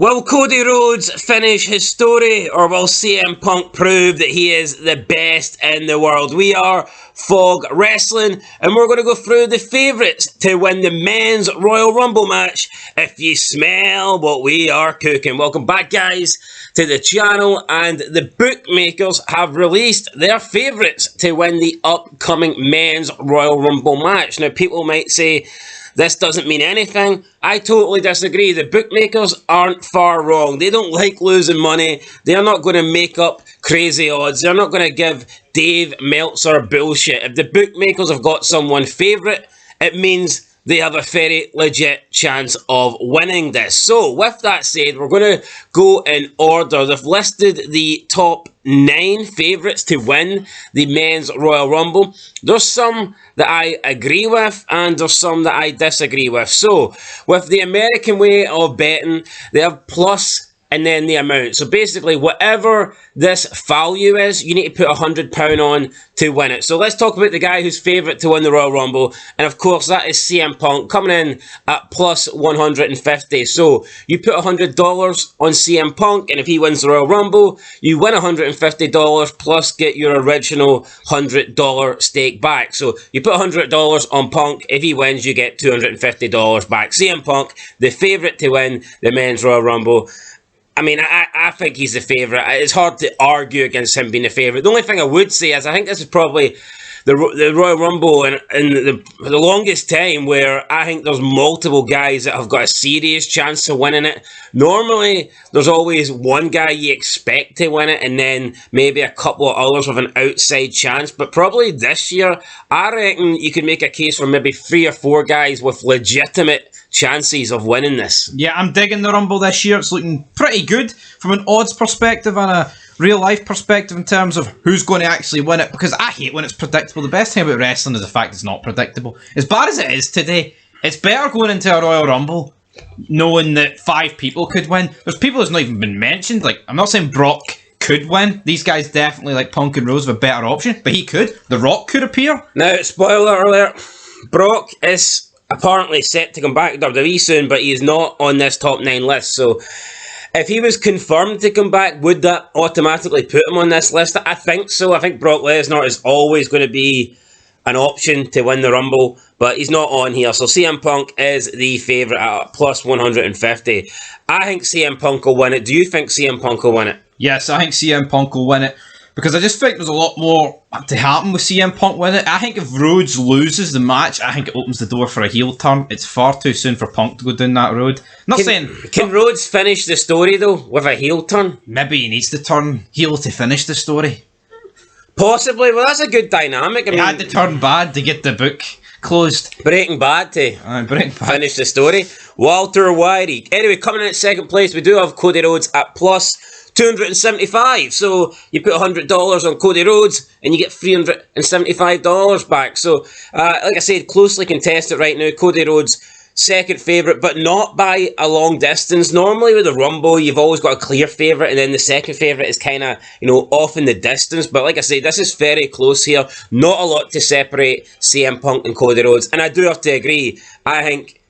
Will Cody Rhodes finish his story, or will CM Punk prove that he is the best in the world? We are Fog Wrestling, and we're going to go through the favourites to win the Men's Royal Rumble match. If you smell what we are cooking. Welcome back, guys, to the channel, and the bookmakers have released their favourites to win the upcoming Men's Royal Rumble match. Now, people might say, this doesn't mean anything. I totally disagree. The bookmakers aren't far wrong. They don't like losing money. They're not going to make up crazy odds. They're not going to give Dave Meltzer bullshit. If the bookmakers have got someone favourite, it means they have a very legit chance of winning this. So, with that said, we're going to go in order. They've listed the top 9 favourites to win the Men's Royal Rumble. There's some that I agree with, and there's some that I disagree with. So, with the American way of betting, they have plus and then the amount. So basically, whatever this value is, you need to put £100 on to win it. So let's talk about the guy who's favourite to win the Royal Rumble. And of course, that is CM Punk, coming in at plus 150. So you put $100 on CM Punk, and if he wins the Royal Rumble, you win $150 plus get your original $100 stake back. So you put $100 on Punk. If he wins, you get $250 back. CM Punk, the favourite to win the Men's Royal Rumble. I mean, I think he's the favourite. It's hard to argue against him being the favourite. The only thing I would say is I think this is probably the Royal Rumble in the longest time where I think there's multiple guys that have got a serious chance of winning it. Normally, there's always one guy you expect to win it and then maybe a couple of others with an outside chance. But probably this year, I reckon you could make a case for maybe 3 or 4 guys with legitimate chances of winning this. Yeah, I'm digging the Rumble this year. It's looking pretty good from an odds perspective and a real life perspective in terms of who's going to actually win it, because I hate when it's predictable. The best thing about wrestling is the fact it's not predictable. As bad as it is today, it's better going into a Royal Rumble knowing that 5 people could win. There's people that's not even been mentioned. Like, I'm not saying Brock could win. These guys definitely, like Punk and Rose, have a better option, but he could. The Rock could appear. Now, spoiler alert, Brock is apparently set to come back to WWE soon, but he is not on this top 9 list. So if he was confirmed to come back, would that automatically put him on this list? I think so. I think Brock Lesnar is always going to be an option to win the Rumble, but he's not on here. So CM Punk is the favourite at plus 150. I think CM Punk will win it. Do you think CM Punk will win it? Yes, I think CM Punk will win it, because I just think there's a lot more to happen with CM Punk winning it. I think if Rhodes loses the match, I think it opens the door for a heel turn. It's far too soon for Punk to go down that road. Can Rhodes finish the story, though, with a heel turn? Maybe he needs to turn heel to finish the story. Possibly. Well, that's a good dynamic. He had to turn bad to get the book closed. Breaking Bad to finish the story. Walter Whitey. Anyway, coming in at second place, we do have Cody Rhodes at plus 275. So you put $100 on Cody Rhodes and you get $375 back. So, like I said, closely contested right now. Cody Rhodes, second favourite, but not by a long distance. Normally with the Rumble, you've always got a clear favourite, and then the second favourite is kind of, off in the distance. But like I say, this is very close here. Not a lot to separate CM Punk and Cody Rhodes. And I do have to agree, I think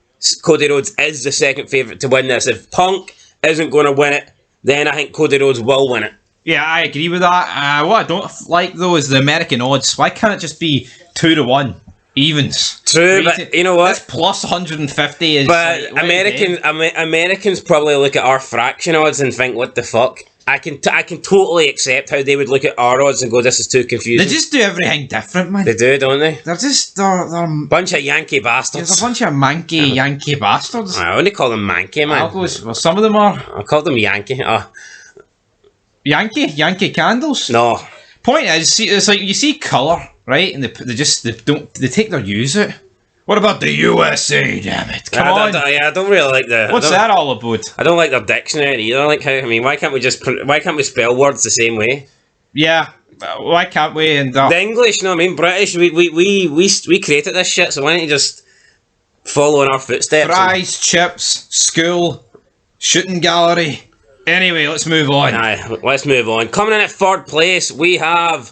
Cody Rhodes is the second favourite to win this. If Punk isn't going to win it, then I think Cody Rhodes will win it. Yeah, I agree with that. What I don't like, though, is the American odds. Why can't it just be 2-1? Evens. True, but you know what? This plus 150 is... But Americans probably look at our fraction odds and think, what the fuck? I can totally accept how they would look at our odds and go, this is too confusing. They just do everything different, man. They do, don't they? They're just... bunch of Yankee bastards. There's a bunch of manky Yankee bastards. I only call them manky, man. Well, some of them are. I call them Yankee. Yankee candles? No. Point is, it's like you see colour, right? And they take their use out. What about the USA, damn it? Come on. I don't really like the... What's that all about? I don't like their dictionary either. Why can't we spell words the same way? Yeah, why can't we? And the English, British, we created this shit, so why don't you just follow in our footsteps? Fries, chips, school, shooting gallery. Anyway, let's move on. Aye, let's move on. Coming in at third place, we have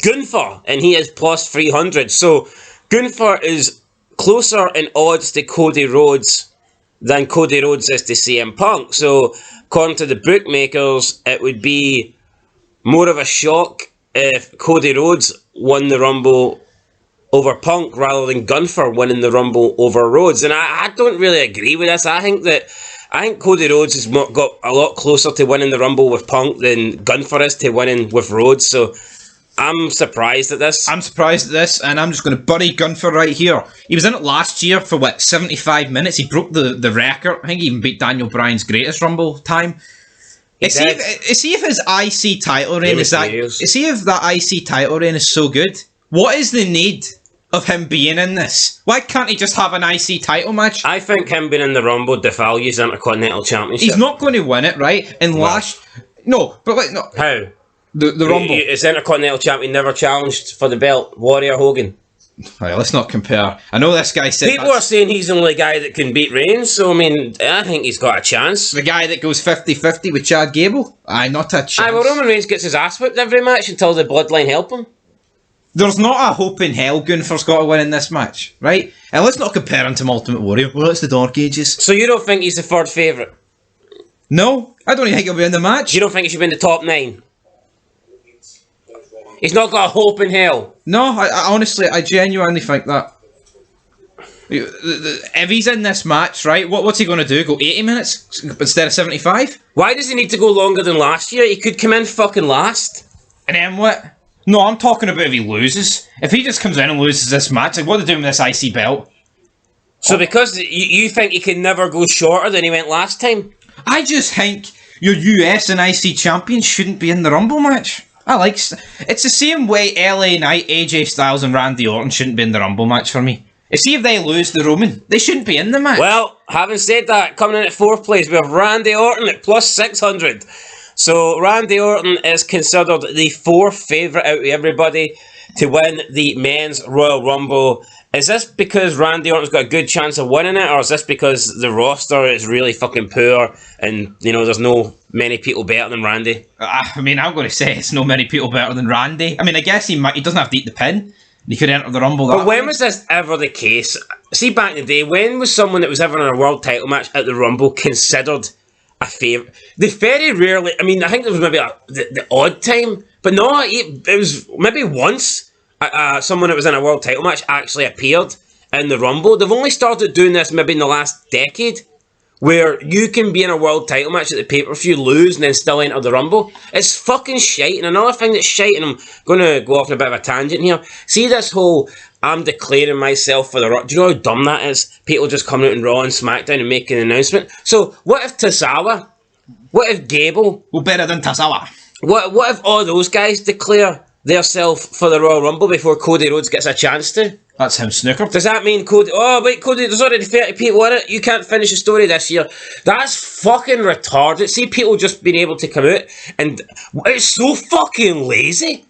Gunther, and he is plus 300. So Gunther is closer in odds to Cody Rhodes than Cody Rhodes is to CM Punk. So, according to the bookmakers, it would be more of a shock if Cody Rhodes won the Rumble over Punk rather than Gunther winning the Rumble over Rhodes. And I don't really agree with this. I think Cody Rhodes has got a lot closer to winning the Rumble with Punk than Gunther is to winning with Rhodes. So I'm surprised at this. I'm surprised at this, and I'm just going to bury Gunther right here. He was in it last year for, 75 minutes? He broke the record. I think he even beat Daniel Bryan's greatest Rumble time. See if his IC title reign is that. See if that IC title reign is so good. What is the need of him being in this? Why can't he just have an IC title match? I think him being in the Rumble devalues the Intercontinental Championship. He's not going to win it, right? No. How? The Rumble. Is the Intercontinental Champion never challenged for the belt? Warrior Hogan. Right, let's not compare. I know this guy said people are saying he's the only guy that can beat Reigns, so I mean, I think he's got a chance. The guy that goes 50-50 with Chad Gable? Not a chance. Well, Roman Reigns gets his ass whipped every match until the Bloodline help him. There's not a hope in hell Gunther's got to win in this match, right? And let's not compare him to Ultimate Warrior. Well, it's the Dark Ages. So you don't think he's the third favourite? No, I don't even think he'll be in the match. You don't think he should be in the top 9? He's not got a hope in hell. No, I genuinely think that. If he's in this match, right, what's he going to do? Go 80 minutes instead of 75? Why does he need to go longer than last year? He could come in fucking last. And then what? No, I'm talking about if he loses. If he just comes in and loses this match, like, what are they doing with this IC belt? So because you think he can never go shorter than he went last time? I just think your US and IC champions shouldn't be in the Rumble match. It's the same way LA Knight, AJ Styles and Randy Orton shouldn't be in the Rumble match for me. See if they lose the Roman, they shouldn't be in the match. Well, having said that, coming in at 4th place, we have Randy Orton at plus 600. So Randy Orton is considered the 4th favourite out of everybody to win the Men's Royal Rumble. Is this because Randy Orton's got a good chance of winning it, or is this because the roster is really fucking poor and, there's no many people better than Randy? I mean, I'm going to say it's no many people better than Randy. I mean, I guess he doesn't have to eat the pin. He could enter the Rumble that But when was this ever the case? See, back in the day, when was someone that was ever in a world title match at the Rumble considered a favourite? They very rarely, I mean, I think there was maybe the odd time, but no, it was maybe once. Someone that was in a world title match actually appeared in the Rumble. They've only started doing this maybe in the last decade, where you can be in a world title match at the pay-per-view, lose, and then still enter the Rumble. It's fucking shite. And another thing that's shite, and I'm going to go off on a bit of a tangent here. See this whole, I'm declaring myself for the Raw. Do you know how dumb that is? People just coming out in Raw and SmackDown and making an announcement. So, what if Tozawa? What if Gable? Well, better than Tozawa. What if all those guys declare theirself for the Royal Rumble before Cody Rhodes gets a chance to? That's him snooker. Does that mean Cody... Oh, wait, Cody, there's already 30 people in it. You can't finish the story this year. That's fucking retarded. See people just being able to come out and... It's so fucking lazy.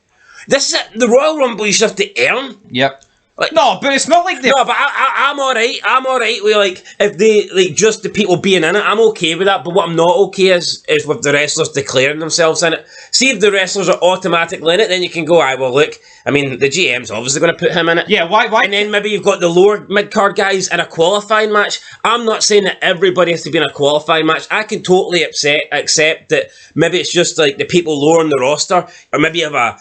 This is it. The Royal Rumble you should have to earn. Yep. No, but it's not like No, but I'm alright. I'm alright with, if they, just the people being in it. I'm okay with that. But what I'm not okay is with the wrestlers declaring themselves in it. See if the wrestlers are automatically in it, then you can go, well, look, I mean, the GM's obviously going to put him in it. Yeah, why? And then maybe you've got the lower mid-card guys in a qualifying match. I'm not saying that everybody has to be in a qualifying match. I can totally accept that maybe it's just like the people lower in the roster, or maybe you have a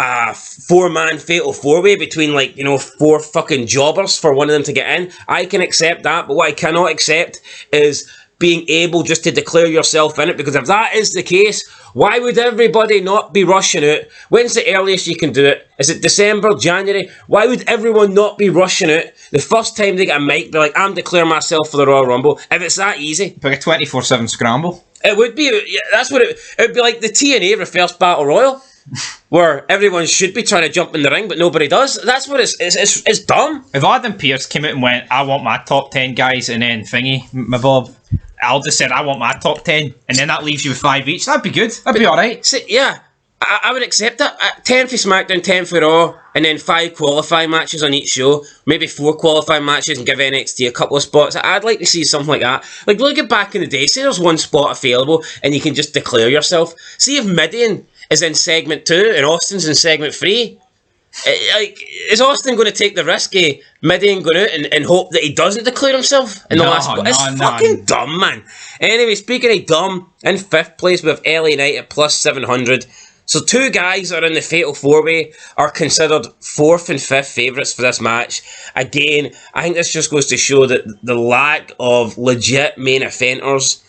4-man fatal 4-way between 4 fucking jobbers for one of them to get in. I can accept that, but what I cannot accept is being able just to declare yourself in it, because if that is the case, why would everybody not be rushing out? When's the earliest you can do it? Is it December, January? Why would everyone not be rushing out the first time they get a mic, be like, I'm declaring myself for the Royal Rumble, if it's that easy? Like a 24/7 scramble. It would be, that's what it would be, like the TNA Reverse Battle Royal. Where everyone should be trying to jump in the ring, but nobody does. That's what it's dumb. If Adam Pearce came out and went, I want my top 10 guys, and then my Bob Aldis said, I want my top 10, and then that leaves you with 5 each, that'd be good. That'd be alright. Yeah, I would accept that. 10 for SmackDown, 10 for Raw, and then 5 qualifying matches on each show. Maybe 4 qualifying matches and give NXT a couple of spots. I'd like to see something like that. Like, look at back in the day. Say there's one spot available, and you can just declare yourself. See if Mideon is in segment 2 and Austin's in segment 3. Is Austin going to take the risk of Mideon going out and hope that he doesn't declare himself in the last spot? It's fucking dumb, man. Anyway, speaking of dumb, in 5th place we have LA Knight at plus 700. So 2 guys that are in the Fatal 4-Way are considered 4th and 5th favourites for this match. Again, I think this just goes to show that the lack of legit main eventers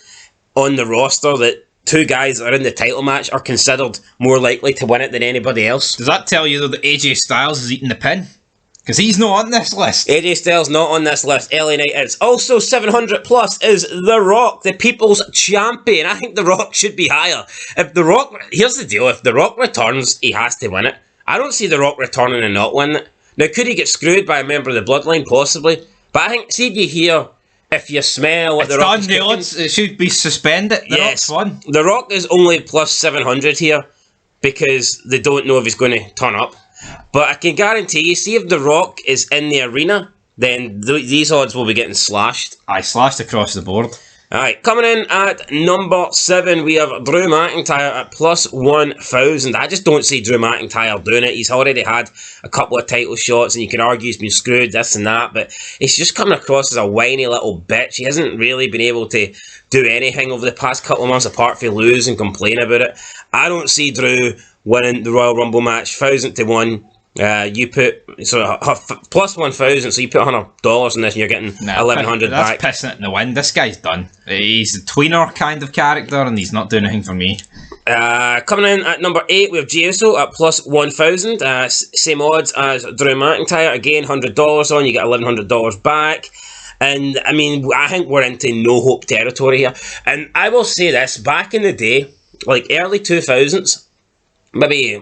on the roster, that 2 guys that are in the title match are considered more likely to win it than anybody else. Does that tell you, though, that AJ Styles is eating the pin? Because he's not on this list. AJ Styles not on this list. LA Knight is. Also 700 plus is The Rock, the People's Champion. I think The Rock should be higher. If The Rock... Here's the deal. If The Rock returns, he has to win it. I don't see The Rock returning and not winning it. Now, could he get screwed by a member of the Bloodline? Possibly. But I think, see if you hear... If you smell what it's The Rock is cooking... It should be suspended. The Rock's won. The Rock is only plus 700 here because they don't know if he's going to turn up. But I can guarantee you, see if The Rock is in the arena, then these odds will be getting slashed. Aye, slashed across the board. Alright, coming in at number 7, we have Drew McIntyre at plus 1,000. I just don't see Drew McIntyre doing it. He's already had a couple of title shots, and you can argue he's been screwed, this and that, but he's just coming across as a whiny little bitch. He hasn't really been able to do anything over the past couple of months apart from lose and complain about it. I don't see Drew winning the Royal Rumble match. 1,000 to 1. You put plus 1,000, so you put $100 in this, and you're getting 1,100 back. That's pissing it in the wind. This guy's done. He's a tweener kind of character, and he's not doing anything for me. Coming in at number 8, we have Jey Uso at plus 1,000. Same odds as Drew McIntyre. Again, $100 on, you get $1,100 back. And I mean, I think we're into no hope territory here. And I will say this: back in the day, like early 2000s. Maybe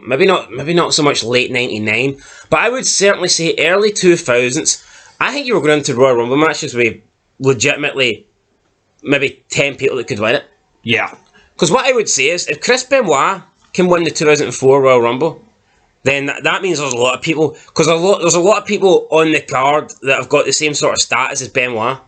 not so much late 99, but I would certainly say early 2000s, I think you were going into Royal Rumble matches with legitimately maybe 10 people that could win it. Yeah. Because what I would say is, if Chris Benoit can win the 2004 Royal Rumble, then that means there's a lot of people, because there's a lot of people on the card that have got the same sort of status as Benoit.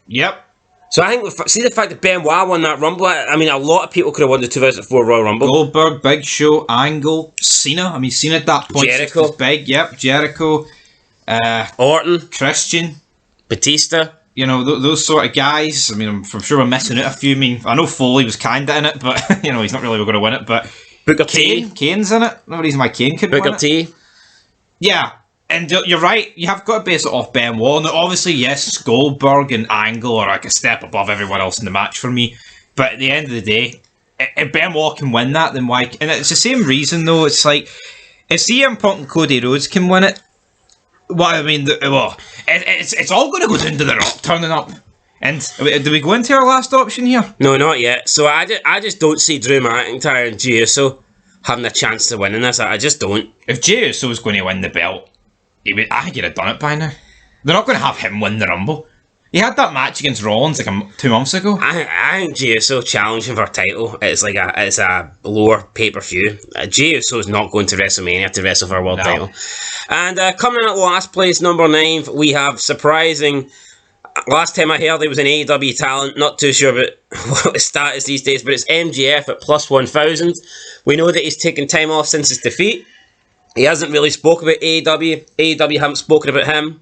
Yep. So I think, see the fact that Benoit won that Rumble, I mean, a lot of people could have won the 2004 Royal Rumble. Goldberg, Big Show, Angle, Cena. I mean, Cena at that point Jericho. was big. Yep, Jericho. Orton. Christian. Batista. You know, those sort of guys. I mean, I'm sure we're missing out a few. I mean, I know Foley was kind of in it, but, you know, he's not really going to win it. But Booker T. Kane's in it. No reason why Kane couldn't win it. Booker T. Yeah. And you're right, you have got to base it off Benoit. Now, obviously, yes, Goldberg and Angle are like a step above everyone else in the match for me. But at the end of the day, if Benoit can win that, then why? And it's the same reason, though. It's like, if CM Punk and Cody Rhodes can win it, well, I mean, it's all going to go down to The Rock turning up. And do we go into our last option here? No, not yet. So I just don't see Drew McIntyre and Jey Uso having a chance to win in this. I just don't. If Jey Uso was going to win the belt, I think he'd have done it by now. They're not going to have him win the Rumble. He had that match against Rollins like 2 months ago. I think Jey Uso challenging for a title. It's a lower pay-per-view. Jey Uso is not going to WrestleMania to wrestle for a world title. And coming in at last place, number 9, we have surprising. Last time I heard he was an AEW talent. Not too sure about what his status these days, but it's MJF at plus 1,000. We know that he's taken time off since his defeat. He hasn't really spoken about AEW. AEW haven't spoken about him.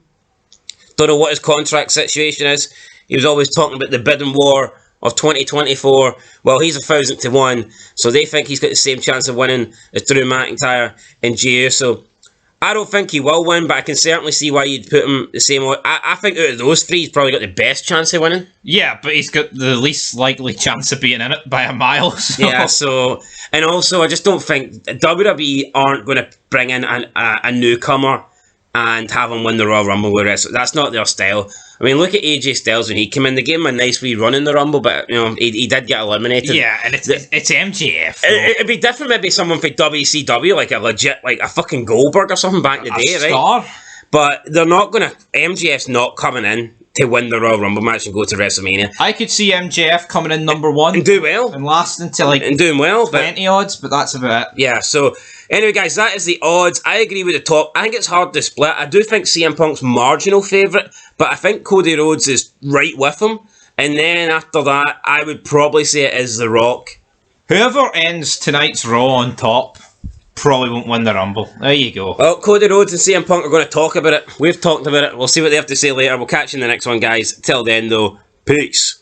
Don't know what his contract situation is. He was always talking about the bidding war of 2024. Well, he's 1,000 to 1, so they think he's got the same chance of winning as Drew McIntyre and Jey Uso. I don't think he will win, but I can certainly see why you'd put him the same way. I think out of those 3, he's probably got the best chance of winning. Yeah, but he's got the least likely chance of being in it by a mile. So. Yeah, so... And also, I just don't think... WWE aren't going to bring in a newcomer and have him win the Royal Rumble with wrestling. That's not their style. I mean, look at AJ Styles when he came in. They gave him a nice wee run in the Rumble, but you know he did get eliminated. Yeah, and it's MJF. It'd be different, maybe someone for WCW, like a fucking Goldberg or something back in the day, star. Right? But they're not gonna. MJF's not coming in to win the Royal Rumble match and go to WrestleMania. I could see MJF coming in number 1 and do well and lasting to like and doing well, 20 odds, but that's about it. Yeah, so. Anyway, guys, that is the odds. I agree with the top. I think it's hard to split. I do think CM Punk's marginal favourite, but I think Cody Rhodes is right with him. And then after that, I would probably say it is The Rock. Whoever ends tonight's Raw on top probably won't win the Rumble. There you go. Well, Cody Rhodes and CM Punk are going to talk about it. We've talked about it. We'll see what they have to say later. We'll catch you in the next one, guys. Till then, though, peace.